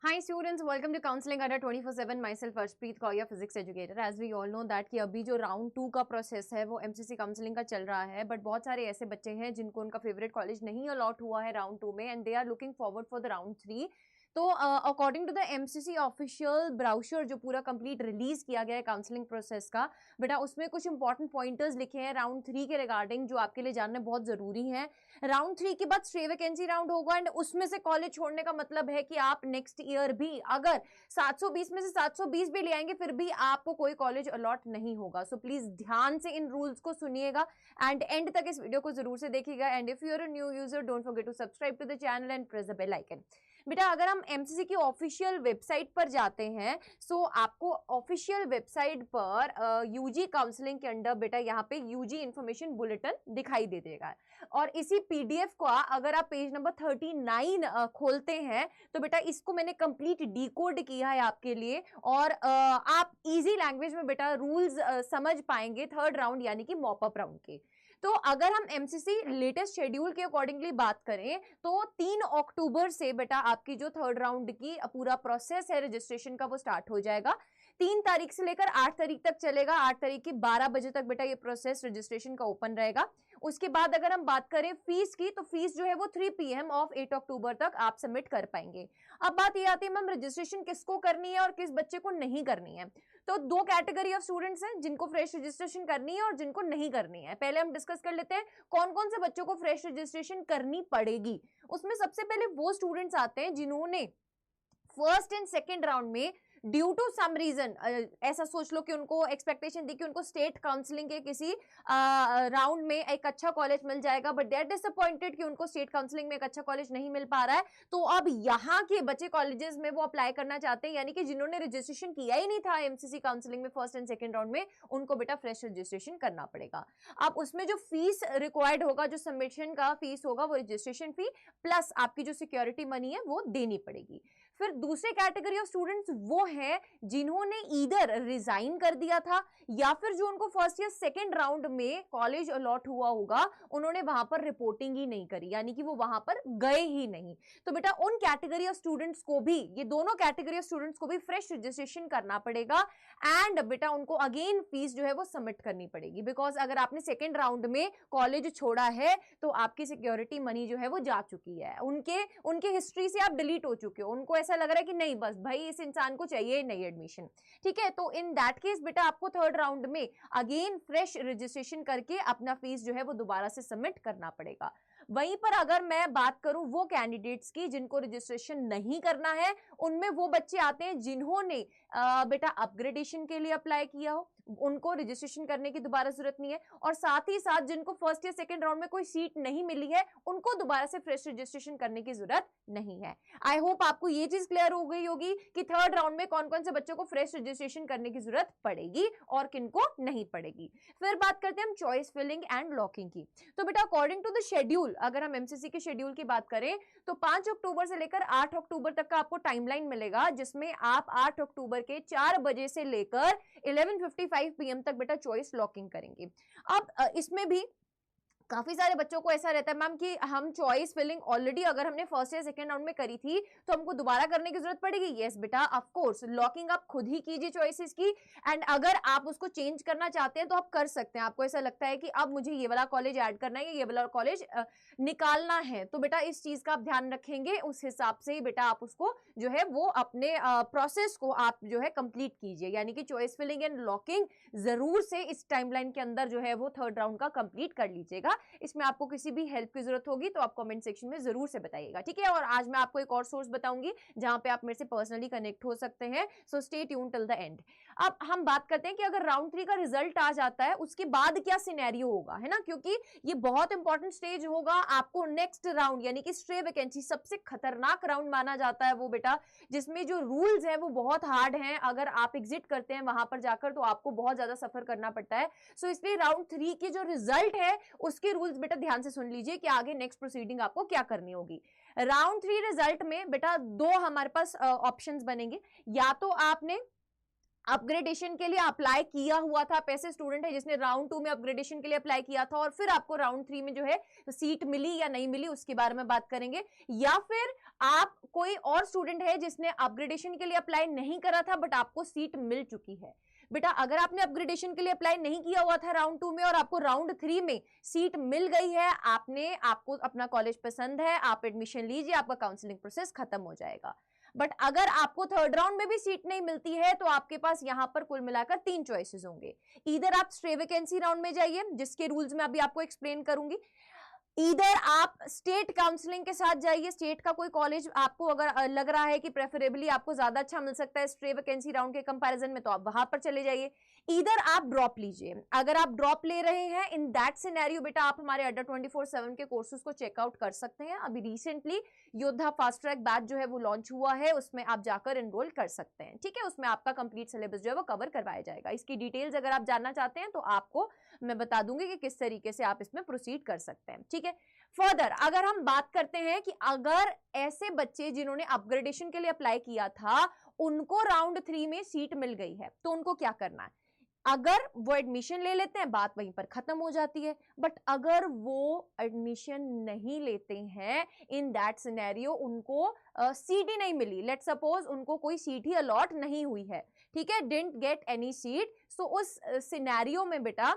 Hi students, welcome to Counseling under 24/7. Myself Arshpreet Kaur, your physics educator. As we all know that कि अभी जो round 2 का process है वो MCC counselling का चल रहा है, बट बहुत सारे ऐसे बच्चे हैं जिनको उनका फेवरेट कॉलेज नहीं अलॉट हुआ है राउंड 2 में and they are looking forward for the round 3. तो according to the MCC official brochure जो पूरा कंप्लीट रिलीज किया गया है काउंसलिंग प्रोसेस का, बेटा उसमें कुछ इंपॉर्टेंट पॉइंटर्स लिखे हैं राउंड 3 के रिगार्डिंग जो आपके लिए जानना बहुत जरूरी है. राउंड 3 के बाद स्टे वैकेंसी राउंड होगा एंड उसमें से कॉलेज छोड़ने का मतलब है कि आप नेक्स्ट ईयर भी अगर 720 में से 720 भी ले आएंगे फिर भी आपको कोई कॉलेज अलॉट नहीं होगा. सो प्लीज ध्यान से इन रूल्स को सुनिएगा एंड एंड तक इस वीडियो को जरूर से देखिएगा. And if you are a new user don't forget to subscribe to the channel and press the bell icon. बेटा अगर हम एमसीसी की ऑफिशियल वेबसाइट पर जाते हैं सो आपको ऑफिशियल वेबसाइट पर यूजी काउंसलिंग के अंडर बेटा यहाँ पे यूजी इंफॉर्मेशन बुलेटिन दिखाई दे देगा. और इसी पीडीएफ को अगर आप पेज नंबर 39 खोलते हैं तो बेटा इसको मैंने कंप्लीट डिकोड किया है आपके लिए और आप इजी लैंग्वेज में बेटा रूल्स समझ पाएंगे थर्ड राउंड यानी कि मॉप अप राउंड के. तो अगर हम एमसीसी लेटेस्ट शेड्यूल के अकॉर्डिंगली बात करें तो 3 अक्टूबर से बेटा आपकी जो थर्ड राउंड की पूरा प्रोसेस है रजिस्ट्रेशन का वो स्टार्ट हो जाएगा. 3 तारीख से लेकर 8 तारीख तक चलेगा. 8 तारीख की 12 बजे तक बेटा ये प्रोसेस रजिस्ट्रेशन का ओपन रहेगा. उसके बाद अगर हम बात करें फीस की तो फीस जो है वो 3 PM ऑफ 8 अक्टूबर तक आप सबमिट कर पाएंगे. अब बात ये आती है मैम रजिस्ट्रेशन किसको करनी है और किस बच्चे को नहीं करनी है. तो 2 कैटेगरी ऑफ स्टूडेंट्स हैं जिनको फ्रेश रजिस्ट्रेशन करनी है और जिनको नहीं करनी है. पहले हम डिस्कस कर लेते हैं कौन कौन से बच्चों को फ्रेश रजिस्ट्रेशन करनी पड़ेगी. उसमें सबसे पहले वो स्टूडेंट्स आते हैं जिन्होंने फर्स्ट एंड सेकेंड राउंड में ड्यू टू सम रीजन ऐसा सोच लो कि उनको एक्सपेक्टेशन थी कि उनको स्टेट काउंसलिंग के किसी राउंड में एक अच्छा कॉलेज मिल जाएगा बट दे आर डिसअपॉइंटेड कि उनको स्टेट काउंसलिंग में एक अच्छा कॉलेज नहीं मिल पा रहा है. तो अब यहाँ के बच्चे कॉलेजेस में वो अप्लाई करना चाहते हैं यानी कि जिन्होंने रजिस्ट्रेशन किया ही नहीं था एमसीसी काउंसलिंग में फर्स्ट एंड सेकेंड राउंड में उनको बेटा फ्रेश रजिस्ट्रेशन करना पड़ेगा. अब उसमें जो फीस रिक्वायर्ड होगा जो सबमिशन का फीस होगा वो रजिस्ट्रेशन फी प्लस आपकी जो सिक्योरिटी मनी है वो देनी पड़ेगी. फिर दूसरे कैटेगरी ऑफ स्टूडेंट्स वो हैं जिन्होंने ईदर रिजाइन कर दिया था या फिर जो उनको फर्स्ट या सेकेंड राउंड में कॉलेज अलॉट हुआ होगा उन्होंने वहां पर रिपोर्टिंग ही नहीं करी यानी कि वो वहां पर गए ही नहीं. तो बेटा उन कैटेगरी ऑफ स्टूडेंट्स को भी ये दोनों कैटेगरी ऑफ स्टूडेंट्स को भी फ्रेश रजिस्ट्रेशन करना पड़ेगा एंड बेटा उनको अगेन फीस जो है वो सबमिट करनी पड़ेगी बिकॉज अगर आपने सेकेंड राउंड में कॉलेज छोड़ा है तो आपकी सिक्योरिटी मनी जो है वो जा चुकी है. उनके हिस्ट्री से आप डिलीट हो चुके हो. उनको ऐसा लग रहा है कि नहीं बस भाई इस इंसान को चाहिए नहीं एडमिशन. ठीक है तो इन दैट केस बेटा आपको थर्ड राउंड में अगेन फ्रेश रजिस्ट्रेशन करके अपना फीस जो है वो दोबारा से सबमिट करना पड़ेगा. वहीं पर अगर मैं बात करूं वो कैंडिडेट्स की जिनको रजिस्ट्रेशन नहीं करना है उनमें वो बच्चे आते हैं जिन्होंने बेटा अपग्रेडेशन के लिए अप्लाई किया हो उनको रजिस्ट्रेशन करने की दोबारा जरूरत नहीं है और साथ ही साथ जिनको फर्स्ट या सेकंड राउंड में कोई सीट नहीं मिली है उनको दोबारा से फ्रेश रजिस्ट्रेशन करने की जरूरत नहीं है. आई होप आपको ये चीज क्लियर हो गई होगी कि थर्ड राउंड में कौन कौन से बच्चों को फ्रेश रजिस्ट्रेशन करने की जरूरत पड़ेगी और किनको नहीं पड़ेगी. फिर बात करते हैं हम चॉइस फिलिंग एंड लॉकिंग की. तो बेटा अकॉर्डिंग टू द शेड्यूल अगर हम एमसीसी के शेड्यूल की बात करें तो 5 अक्टूबर से लेकर 8 अक्टूबर तक का आपको टाइमलाइन मिलेगा जिसमें आप 8 अक्टूबर के 4 बजे से लेकर 11:55 PM तक बेटा चॉइस लॉकिंग करेंगे. अब इसमें भी काफी सारे बच्चों को ऐसा रहता है मैम कि हम चॉइस फिलिंग ऑलरेडी अगर हमने फर्स्ट या सेकंड राउंड में करी थी तो हमको दोबारा करने की जरूरत पड़ेगी. यस बेटा ऑफ कोर्स लॉकिंग आप खुद ही कीजिए चॉइसेस की एंड अगर आप उसको चेंज करना चाहते हैं तो आप कर सकते हैं. आपको ऐसा लगता है कि अब मुझे ये वाला कॉलेज ऐड करना है ये वाला कॉलेज निकालना है तो बेटा इस चीज का आप ध्यान रखेंगे. उस हिसाब से ही बेटा आप उसको जो है वो अपने प्रोसेस को आप जो है कंप्लीट कीजिए यानी कि चॉइस फिलिंग एंड लॉकिंग जरूर से इस टाइमलाइन के अंदर जो है वो थर्ड राउंड का कंप्लीट कर लीजिएगा. इसमें आपको किसी भी हेल्प की जरूरत होगी तो आप कमेंट सेक्शन में जरूर से बताइएगा. ठीक है और आज मैं आपको एक और सोर्स बताऊंगी जहां पे आप मेरे से पर्सनली कनेक्ट हो सकते हैं. So stay tune till the end. अब हम बात करते हैं कि अगर राउंड 3 का रिजल्ट आ जाता है उसके बाद क्या सिनेरियो होगा है ना क्योंकि ये बहुत इंपॉर्टेंट स्टेज होगा. आपको नेक्स्ट राउंड यानी कि स्टे वैकेंसी सबसे खतरनाक राउंड माना जाता है वो बेटा जिसमें जो रूल्स है वो बहुत हार्ड हैं. अगर आप एग्जिट करते हैं वहां पर जाकर तो आपको बहुत ज्यादा सफर करना पड़ता है. सो इसलिए राउंड 3 के जो रिजल्ट है उसके रूल्स बेटा ध्यान से सुन लीजिए कि आगे नेक्स्ट प्रोसीडिंग आपको क्या करनी होगी. राउंड 3 रिजल्ट में बेटा 2 हमारे पास ऑप्शंस बनेंगे. या तो आपने अपग्रेडेशन के लिए अप्लाई किया हुआ था, पैसे स्टूडेंट है जिसने राउंड 2 में अपग्रेडेशन के लिए अप्लाई किया था और फिर आपको राउंड 3 में जो है सीट मिली या नहीं मिली उसके बारे में बात करेंगे, या फिर आप कोई और स्टूडेंट है जिसने अपग्रेडेशन के लिए अप्लाई नहीं करा था बट आपको सीट मिल चुकी है, बेटा अगर आपने अपग्रेडेशन के लिए अप्लाई नहीं किया हुआ था राउंड 2 में और आपको राउंड 3 में सीट मिल गई है, आपको अपना कॉलेज पसंद है, आप एडमिशन लीजिए, आपका काउंसलिंग प्रोसेस खत्म हो जाएगा। बट अगर आपको थर्ड राउंड में भी सीट नहीं मिलती है तो आपके पास यहां पर कुल मिलाकर 3 चॉइसेस होंगे। इधर आप स्टे वैकेंसी राउंड में जाइए, जिसके रूल्स मैं अभी आपको एक्सप्लेन करूंगी, इधर आप स्टेट काउंसलिंग के साथ जाइए, स्टेट का कोई कॉलेज आपको अगर लग रहा है कि प्रेफरेबली आपको ज्यादा अच्छा मिल सकता है स्टे वैकेंसी राउंड के कंपैरिजन में, तो आप वहां पर चले जाइए। इधर आप ड्रॉप लीजिए, अगर आप ड्रॉप ले रहे हैं इन दैट सिनेरियो बेटा आप हमारे अड्डा 24/7 के कोर्सेज को चेकआउट कर सकते हैं। अभी रिसेंटली योद्धा फास्ट ट्रैक बैच जो है वो लॉन्च हुआ है, उसमें आप जाकर एनरोल कर सकते हैं, ठीक है। उसमें आपका कंप्लीट सिलेबस जो है वो कवर करवाया जाएगा। इसकी डिटेल्स अगर आप जानना चाहते हैं तो आपको मैं बता दूंगी कि किस तरीके से आप इसमें प्रोसीड कर सकते हैं, ठीक है। फर्दर अगर हम बात करते हैं कि अगर ऐसे बच्चे जिन्होंने अपग्रेडेशन के लिए अप्लाई किया था उनको राउंड 3 में सीट मिल गई है तो उनको क्या करना है। अगर वो एडमिशन ले लेते हैं बात वहीं पर खत्म हो जाती है, बट अगर वो एडमिशन नहीं लेते हैं इन दैट सिनेरियो उनको सीट ही नहीं मिली, लेट सपोज उनको कोई सीट ही अलॉट नहीं हुई है, ठीक है, डिडंट गेट एनी सीट, सो उस सिनेरियो में बेटा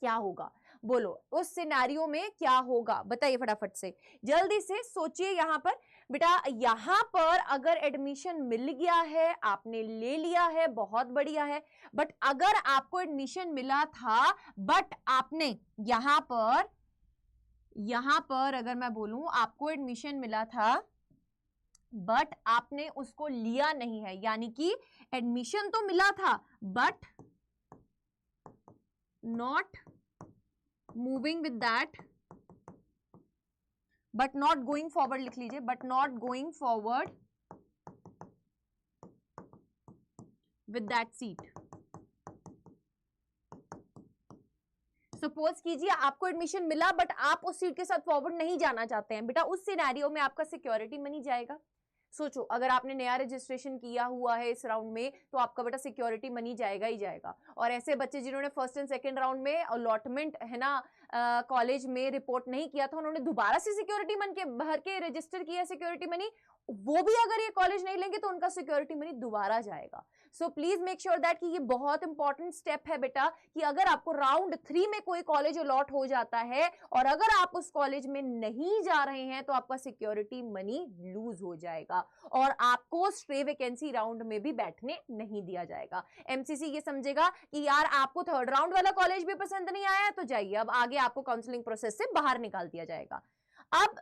क्या होगा, बोलो उस सिनेरियो में क्या होगा, बताइए फटाफट से, जल्दी से सोचिए। यहां पर बेटा यहां पर अगर एडमिशन मिल गया है, आपने ले लिया है, बहुत बढ़िया है, बट अगर आपको एडमिशन मिला था बट आपने यहां पर अगर मैं बोलूं आपको एडमिशन मिला था बट आपने उसको लिया नहीं है, यानी कि एडमिशन तो मिला था but not moving with that, but not going forward लिख लीजिए, but not going forward with that seat. Suppose कीजिए आपको एडमिशन मिला बट आप उस सीट के साथ फॉरवर्ड नहीं जाना चाहते हैं, बेटा उस सिनेरियो में आपका सिक्योरिटी मनी जाएगा। सोचो अगर आपने नया रजिस्ट्रेशन किया हुआ है इस राउंड में तो आपका बेटा सिक्योरिटी मनी जाएगा ही जाएगा। और ऐसे बच्चे जिन्होंने फर्स्ट एंड सेकंड राउंड में अलॉटमेंट है ना कॉलेज में रिपोर्ट नहीं किया था, उन्होंने दोबारा से सिक्योरिटी मनी के भर के रजिस्टर किया सिक्योरिटी मनी, वो भी अगर ये कॉलेज नहीं लेंगे तो उनका सिक्योरिटी मनी दोबारा जाएगा। So please make sure that कि ये बहुत इंपॉर्टेंट स्टेप है बेटा कि अगर आपको राउंड 3 में कोई कॉलेज अलॉट हो जाता है और अगर आप उस कॉलेज में नहीं जा रहे हैं तो आपका सिक्योरिटी मनी लूज हो जाएगा और आपको स्टे वैकेंसी राउंड में भी बैठने नहीं दिया जाएगा। एमसीसी ये समझेगा कि यार आपको थर्ड राउंड वाला कॉलेज भी पसंद नहीं आया तो जाइए, अब आगे आपको काउंसलिंग प्रोसेस से बाहर निकाल दिया जाएगा। अब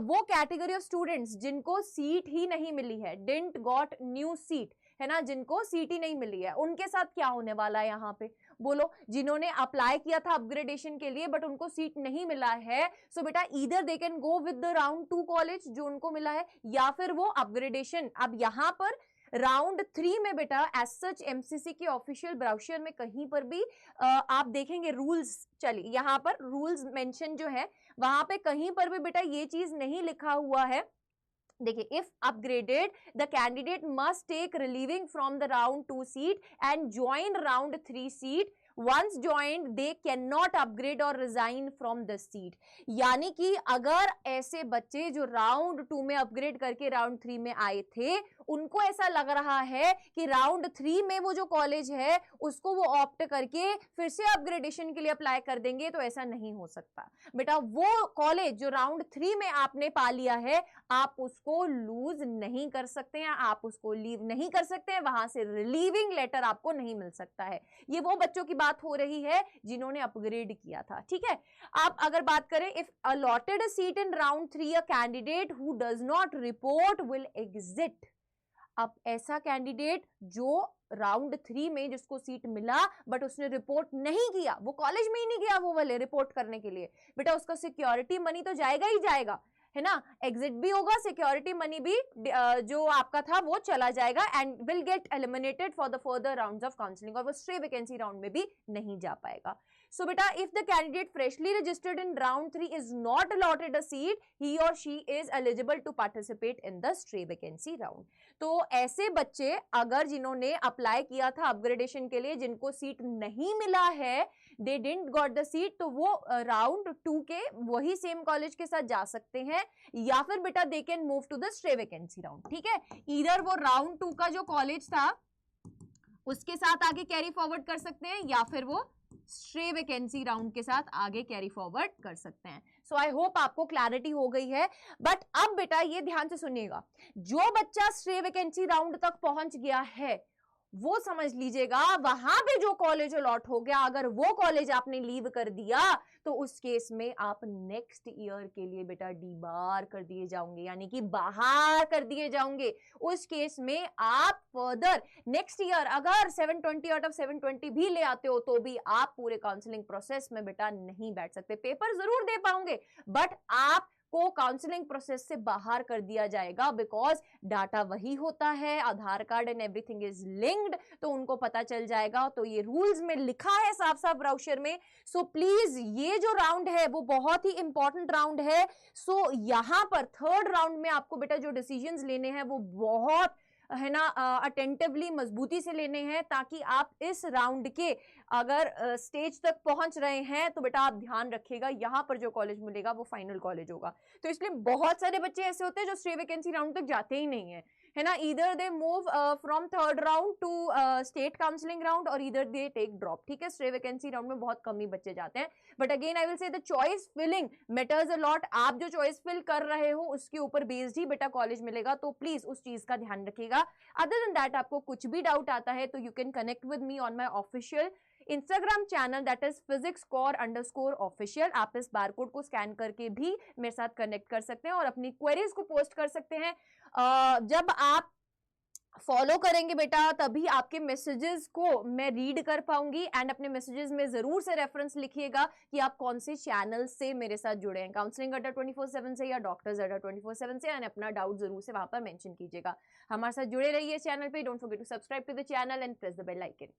वो कैटेगरी ऑफ स्टूडेंट्स जिनको सीट ही नहीं मिली है, डिडंट गॉट न्यू सीट, है ना, जिनको सीट ही नहीं मिली है, उनके साथ क्या होने वाला है यहाँ पे, बोलो। जिन्होंने अप्लाई किया था अपग्रेडेशन के लिए बट उनको सीट नहीं मिला है, सो बेटा either they can go with the round 2 college जो उनको मिला है या फिर वो अपग्रेडेशन। अब यहाँ पर राउंड 3 में बेटा एज सच एमसीसी के ऑफिशियल ब्राउशर में कहीं पर भी आप देखेंगे रूल्स, चलिए यहाँ पर रूल्स मेंशन जो है वहां पे कहीं पर भी बेटा ये चीज नहीं लिखा हुआ है। देखिए, if upgraded the candidate must take relieving from the round 2 seat and join round 3 seat, once joined they cannot upgrade or resign from the seat। यानी कि अगर ऐसे बच्चे जो राउंड 2 में अपग्रेड करके राउंड 3 में आए थे उनको ऐसा लग रहा है कि राउंड 3 में वो जो कॉलेज है उसको वो ऑप्ट करके फिर से अपग्रेडेशन के लिए अप्लाई कर देंगे, तो ऐसा नहीं हो सकता बेटा। वो कॉलेज जो राउंड 3 में आपने पा लिया है आप उसको लूज नहीं कर सकते हैं, आप उसको लीव नहीं कर सकते हैं, वहां से रिलीविंग लेटर आपको नहीं मिल सकता है। ये वो बच्चों की बात हो रही है जिन्होंने अपग्रेड किया था, ठीक है। आप अगर बात करें, if allotted a seat in round 3 a candidate who does not report will exit. अब ऐसा कैंडिडेट जो राउंड 3 में जिसको सीट मिला बट उसने रिपोर्ट नहीं किया, वो कॉलेज में ही नहीं गया वो वाले रिपोर्ट करने के लिए, बेटा उसका सिक्योरिटी मनी तो जाएगा ही जाएगा, है ना, एग्जिट भी होगा, सिक्योरिटी मनी भी जो आपका था वो चला जाएगा and will get eliminated for the further rounds of counselling, और वो स्टे वैकेंसी राउंड में भी नहीं जा पाएगा। So beta, if the candidate freshly registered in round 3 is not allotted a seat, he or she is eligible to participate in the stray vacancy round। तो ऐसे बच्चे अगर जिन्होंने अप्लाई किया था अपग्रेडेशन के लिए जिनको सीट नहीं मिला है, they didn't got the seat, तो वो राउंड 2 के वही सेम कॉलेज के साथ जा सकते हैं, या फिर बेटा they can move to the stray vacancy round. ठीक है, इधर वो राउंड 2 का जो कॉलेज था उसके साथ आगे कैरी फॉरवर्ड कर सकते हैं, या फिर वो स्ट्रे वैकेंसी राउंड के साथ आगे कैरी फॉरवर्ड कर सकते हैं। सो आई होप आपको क्लैरिटी हो गई है। बट अब बेटा ये ध्यान से सुनिएगा, जो बच्चा स्ट्रे वैकेंसी राउंड तक पहुंच गया है वो समझ लीजिएगा वहां पे जो कॉलेज अलॉट हो गया, अगर वो कॉलेज आपने लीव कर दिया तो उस केस में आप नेक्स्ट ईयर के लिए बेटा डीबार कर दिए जाओगे, यानी कि बाहर कर दिए जाओगे। उस केस में आप फर्दर नेक्स्ट ईयर अगर 720 आउट ऑफ 720 भी ले आते हो तो भी आप पूरे काउंसलिंग प्रोसेस में बेटा नहीं बैठ सकते। पेपर जरूर दे पाओगे बट आप को काउंसलिंग प्रोसेस से बाहर कर दिया जाएगा, बिकॉज डाटा वही होता है, Aadhaar card and everything is linked, तो उनको पता चल जाएगा। तो ये रूल्स में लिखा है साफ साफ ब्राउशर में। सो प्लीज ये जो राउंड है वो बहुत ही इंपॉर्टेंट राउंड है। सो यहां पर थर्ड राउंड में आपको बेटा जो डिसीजंस लेने हैं वो बहुत है ना अटेंटिवली मजबूती से लेने हैं, ताकि आप इस राउंड के अगर स्टेज तक पहुंच रहे हैं तो बेटा आप ध्यान रखिएगा यहां पर जो कॉलेज मिलेगा वो फाइनल कॉलेज होगा। तो इसलिए बहुत सारे बच्चे ऐसे होते हैं जो स्टे वैकेंसी राउंड तक जाते ही नहीं है ना, either they move from third round to state counselling round और ईदर दे टेक ड्रॉप। ठीक है, स्टे वैकेंसी राउंड में बहुत कम ही बच्चे जाते हैं। But again I will say the choice filling matters a lot. आप जो चॉइस फिल कर रहे हो उसके ऊपर बेस्ड ही बेटा कॉलेज मिलेगा, तो प्लीज उस चीज का ध्यान रखिएगा। अदर देन दैट आपको कुछ भी डाउट आता है तो you can connect with me on my official Instagram channel that is physicscore_official। आप इस बारकोड को स्कैन करके भी मेरे साथ कनेक्ट कर सकते हैं और अपनी क्वेरीज को पोस्ट कर सकते हैं। जब आप फॉलो करेंगे बेटा तभी आपके मैसेजेस को मैं रीड कर पाऊंगी, एंड अपने मैसेजेस में जरूर से रेफरेंस लिखिएगा कि आप कौन से चैनल से मेरे साथ जुड़े हैं, काउंसलिंग अड्डा 24/7 से या डॉक्टर्स अड्डा 24/7 से, एंड अपना डाउट जरूर से वहां पर मेंशन कीजिएगा। हमारे साथ जुड़े रहिए चैनल पे। Don't forget to subscribe to the channel and press the bell icon.